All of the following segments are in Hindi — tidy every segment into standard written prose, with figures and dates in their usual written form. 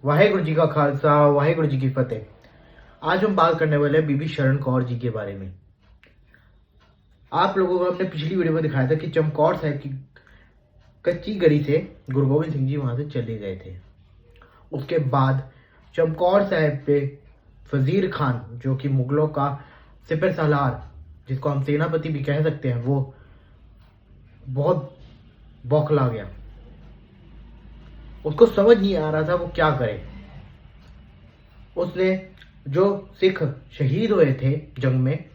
वाहेगुरु जी का खालसा, वाहेगुरु जी की फतेह। आज हम बात करने वाले हैं बीबी शरण कौर जी के बारे में। आप लोगों को हमने पिछली वीडियो में दिखाया था कि चमकौर साहिब की कच्ची गढ़ी से गुरु गोविंद सिंह जी वहां से चले गए थे। उसके बाद चमकौर साहिब पे वजीर खान, जो कि मुगलों का सिपह सालार, जिसको हम सेनापति भी कह सकते हैं, वो बहुत बौखला गया। उसको समझ नहीं आ रहा था वो क्या करे। उसने जो सिख शहीद हुए थे जंग में,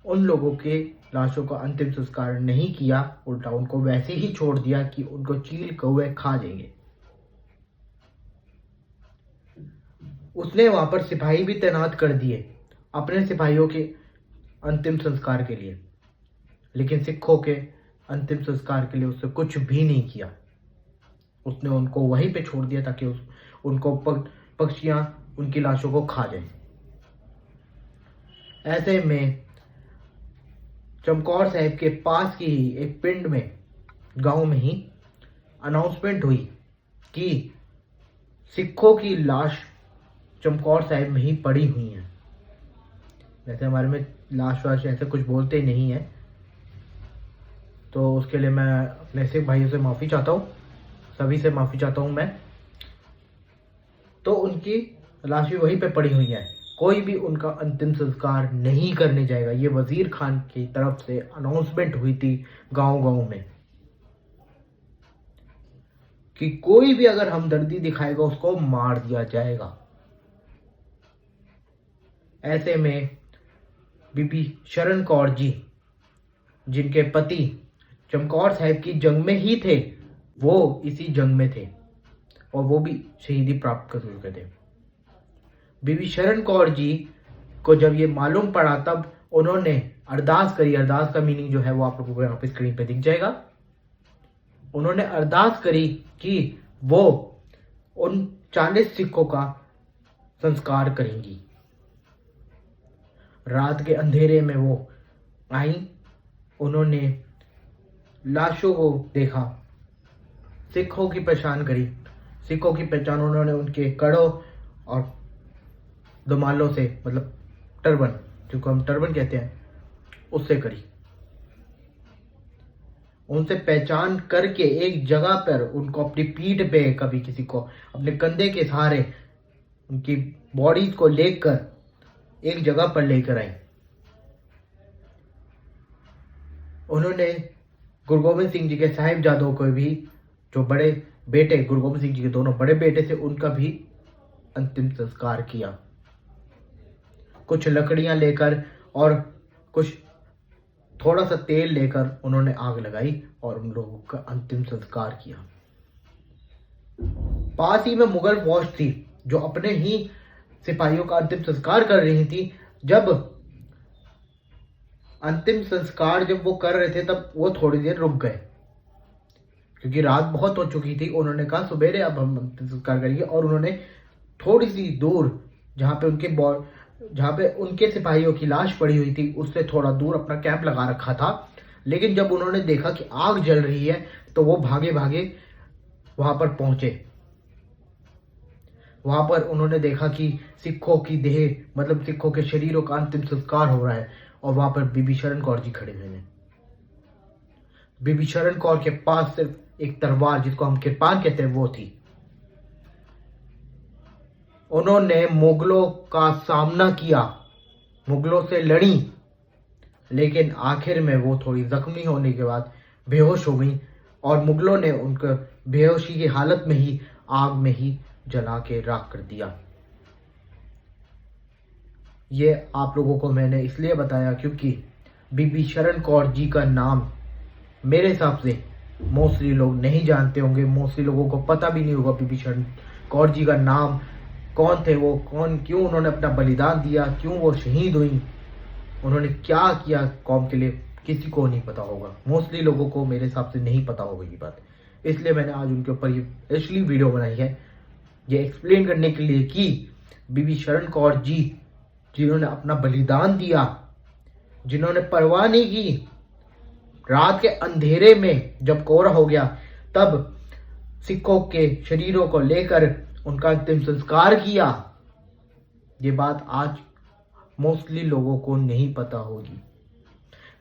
उन लोगों के लाशों का अंतिम संस्कार नहीं किया, उल्टा उनको वैसे ही छोड़ दिया कि उनको चील कौवे खा जाएंगे। उसने वहां पर सिपाही भी तैनात कर दिए अपने सिपाहियों के अंतिम संस्कार के लिए, लेकिन सिखों के अंतिम संस्कार के लिए उसने कुछ भी नहीं किया। उसने उनको वहीं पे छोड़ दिया ताकि उनको पक्षियां उनकी लाशों को खा जाएं। ऐसे में चमकौर साहिब के पास की ही एक पिंड में, गांव में ही अनाउंसमेंट हुई कि सिखों की लाश चमकौर साहिब में ही पड़ी हुई है। वैसे हमारे में लाश वाश ऐसे कुछ बोलते ही नहीं है, तो उसके लिए मैं अपने सिख भाइयों से माफ़ी चाहता हूँ, सभी से माफ़ी चाहता हूँ मैं। तो उनकी लाश भी वहीं पे पड़ी हुई है, कोई भी उनका अंतिम संस्कार नहीं करने जाएगा। ये वजीर खान की तरफ से अनाउंसमेंट हुई थी गांव-गांव में कि कोई भी अगर हमदर्दी दिखाएगा उसको मार दिया जाएगा। ऐसे में बीबी शरण कौर जी, जिनके पति चमकौर साहिब की जंग में ही थे, वो इसी जंग में थे और वो भी शहीदी प्राप्त कर चुके थे। बीबी शरण कौर जी को जब ये मालूम पड़ा तब उन्होंने अरदास करी। अरदास का मीनिंग जो है वो आप लोगों को यहाँ पे स्क्रीन पे दिख जाएगा। उन्होंने अरदास करी कि वो उन 40 सिखों का संस्कार करेंगी। रात के अंधेरे में वो आई, उन्होंने लाशों को देखा, सिखों की पहचान करी। सिखों की पहचान उन्होंने उनके कड़ों और दुमालों से, मतलब टर्बन, जिसको हम टर्बन कहते हैं, उससे करी। उनसे पहचान करके एक जगह पर उनको अपनी पीठ पे, कभी किसी को अपने कंधे के सहारे, उनकी बॉडीज को लेकर एक जगह पर लेकर आई। उन्होंने गुरु गोविंद सिंह जी के साहिबजादों को भी, जो बड़े बेटे गुरु गोविंद सिंह जी के दोनों बड़े बेटे थे, उनका भी अंतिम संस्कार किया। कुछ लकड़ियां लेकर और कुछ थोड़ा सा तेल लेकर उन्होंने आग लगाई और उन लोगों का अंतिम संस्कार किया। पास ही में मुगल फौज थी जो अपने ही सिपाहियों का अंतिम संस्कार कर रही थी। जब अंतिम संस्कार जब वो कर रहे थे तब वो थोड़ी देर रुक गए, क्योंकि रात बहुत हो चुकी थी। उन्होंने कहा सुबेरे अब हम अंतिम संस्कार करेंगे, और उन्होंने थोड़ी सी दूर जहाँ पे उनके सिपाहियों की लाश पड़ी हुई थी, उससे थोड़ा दूर अपना कैंप लगा रखा था। लेकिन जब उन्होंने देखा कि आग जल रही है तो वो भागे भागे वहां पर पहुंचे। वहां पर उन्होंने देखा कि सिखों की देह, मतलब सिखों के शरीरों का अंतिम संस्कार हो रहा है, और वहां पर बीबी शरण कौर जी खड़े हुए हैं। बीबी शरण कौर के पास सिर्फ एक तलवार, जिसको हम कृपान कहते हैं, वो थी। उन्होंने मुगलों का सामना किया, मुगलों से लड़ी, लेकिन आखिर में वो थोड़ी जख्मी होने के बाद बेहोश हो गई, और मुगलों ने उनको बेहोशी की हालत में ही आग में ही जला के राख कर दिया। ये आप लोगों को मैंने इसलिए बताया क्योंकि बीबी शरण कौर जी का नाम मेरे हिसाब से मोस्टली लोग नहीं जानते होंगे। मोस्टली लोगों को पता भी नहीं होगा बीबी शरण कौर जी का नाम, कौन थे वो, क्यों उन्होंने अपना बलिदान दिया, क्यों वो शहीद हुई, उन्होंने क्या किया कौम के लिए, किसी को नहीं पता होगा। मोस्टली लोगों को मेरे हिसाब से नहीं पता होगा ये बात। इसलिए मैंने आज उनके ऊपर ये स्पेशली वीडियो बनाई है, ये एक्सप्लेन करने के लिए कि बीबी शरण कौर जी, जिन्होंने अपना बलिदान दिया, जिन्होंने परवाह नहीं की, रात के अंधेरे में जब कोहरा हो गया तब सिखों के शरीरों को लेकर उनका अंतिम संस्कार किया, ये बात आज मोस्टली लोगों को नहीं पता होगी।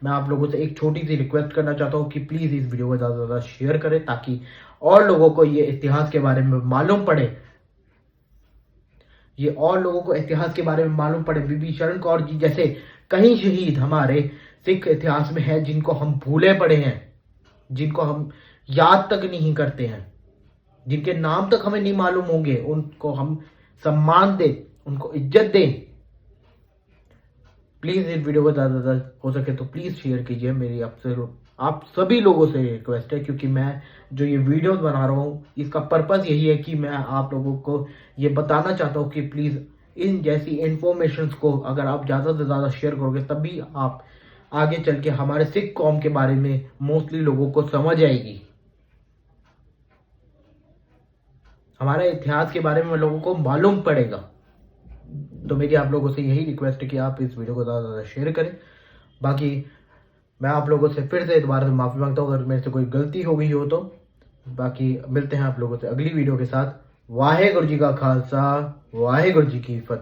मैं आप लोगों से एक छोटी सी रिक्वेस्ट करना चाहता हूँ कि प्लीज़ इस वीडियो को ज़्यादा से ज़्यादा शेयर करें ताकि और लोगों को ये इतिहास के बारे में मालूम पड़े, ये और लोगों को इतिहास के बारे में मालूम पड़े। विभीषण कौर जी जैसे कई शहीद हमारे सिख इतिहास में हैं जिनको हम भूले पड़े हैं, जिनको हम याद तक नहीं करते हैं, जिनके नाम तक हमें नहीं मालूम होंगे, उनको हम सम्मान दें, उनको इज्जत दें। प्लीज़ इस वीडियो को ज़्यादा से ज़्यादा हो सके तो प्लीज़ शेयर कीजिए। मेरी आपसे आप सभी लोगों से रिक्वेस्ट है, क्योंकि मैं जो ये वीडियोस बना रहा हूँ इसका पर्पस यही है कि मैं आप लोगों को ये बताना चाहता हूँ कि प्लीज़ इन जैसी इन्फॉर्मेशंस को अगर आप ज़्यादा से ज़्यादा शेयर करोगे तभी आप आगे चल के हमारे सिख कौम के बारे में मोस्टली लोगों को समझ आएगी, हमारे इतिहास के बारे में लोगों को मालूम पड़ेगा। तो मेरी आप लोगों से यही रिक्वेस्ट है कि आप इस वीडियो को ज़्यादा से ज़्यादा शेयर करें। बाकी मैं आप लोगों से फिर से दोबारा से माफ़ी मांगता हूँ अगर मेरे से कोई गलती हो गई हो तो। बाकी मिलते हैं आप लोगों से अगली वीडियो के साथ। वाहेगुरु जी का खालसा, वाहेगुरु जी की फतेह।